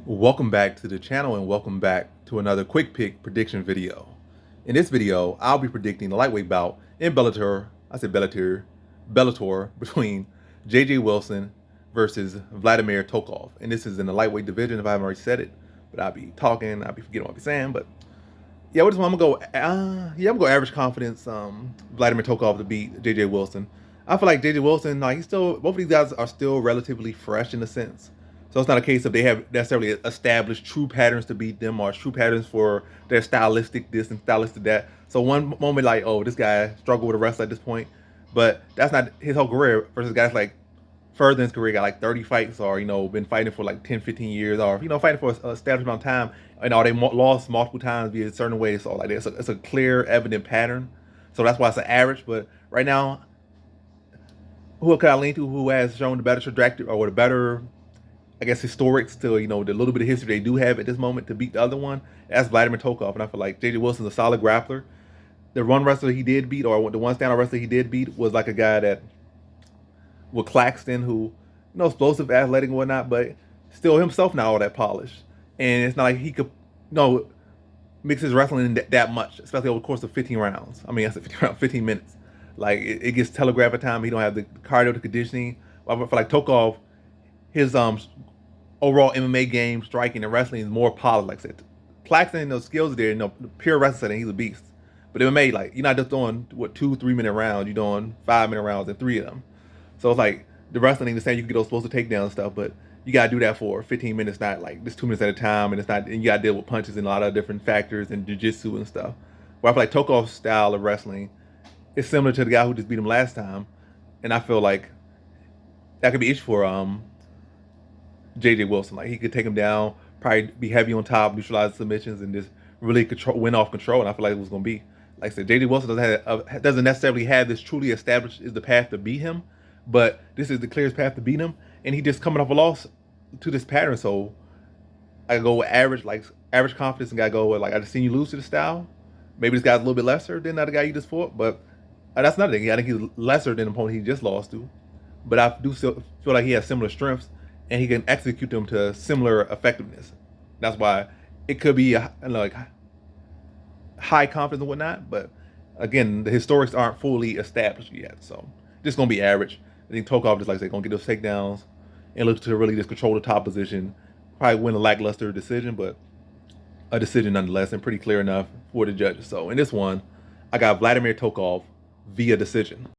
Welcome back to the channel and welcome back to another quick pick prediction video. In this video, I'll be predicting the lightweight bout in Bellator between J.J. Wilson versus Vladimir Tokov. And this is in the lightweight division if I haven't already said it, but I'll be talking, I'll be forgetting what I'll be saying, but yeah, with this one, I'm gonna go average confidence, Vladimir Tokov to beat J.J. Wilson. I feel like J.J. Wilson, both of these guys are still relatively fresh in a sense. So it's not a case of they have necessarily established true patterns to beat them or true patterns for their stylistic this and stylistic that. So one moment like, oh, this guy struggled with a wrestler at this point, but that's not his whole career versus guys like further in his career got like 30 fights or, been fighting for like 10, 15 years or, fighting for an established amount of time and they lost multiple times via certain ways. So like it's a clear, evident pattern. So that's why it's an average. But right now, who could I lean to who has shown the better trajectory or the better, I guess, historics to, the little bit of history they do have at this moment to beat the other one? That's Vladimir Tokov. And I feel like J.J. Wilson's a solid grappler. The one wrestler he did beat, or the one standout wrestler he did beat, was like a guy that, with Claxton, who, explosive, athletic and whatnot, but still himself not all that polished. And it's not like he could, mix his wrestling that much, especially over the course of 15 rounds. I mean, I said 15 rounds, 15 minutes. Like, it gets telegraphed at time. He don't have the cardio, the conditioning. I feel like Tokov, his overall MMA game, striking and wrestling is more polished. Like I said, Claxton, those skills are there, pure wrestling setting, he's a beast. But MMA, like, you're not just doing, 2-3 minute rounds, you're doing 5-minute rounds and 3 of them. So it's like, the wrestling, the same, you can get those supposed to takedown and stuff, but you gotta do that for 15 minutes, not like just 2 minutes at a time, and you gotta deal with punches and a lot of different factors and jiu-jitsu and stuff. Where I feel like Tokov's style of wrestling is similar to the guy who just beat him last time, and I feel like that could be issue for J.J. Wilson. Like, he could take him down, probably be heavy on top, neutralize submissions, and just really win off control. And I feel like it was going to be, like I said, J.J. Wilson doesn't necessarily have this truly established is the path to beat him, but this is the clearest path to beat him, and he just coming off a loss to this pattern. So I go with average confidence, and gotta go with, like, I just seen you lose to the style. Maybe this guy's a little bit lesser than the other guy you just fought, but that's another thing. I think he's lesser than the opponent he just lost to, but I do still feel like he has similar strengths and he can execute them to similar effectiveness. That's why it could be like high confidence and whatnot. But again, the historics aren't fully established yet, so just gonna be average. I think Tokov, just like I said, gonna get those takedowns and look to really just control the top position. Probably win a lackluster decision, but a decision nonetheless, and pretty clear enough for the judges. So in this one, I got Vladimir Tokov via decision.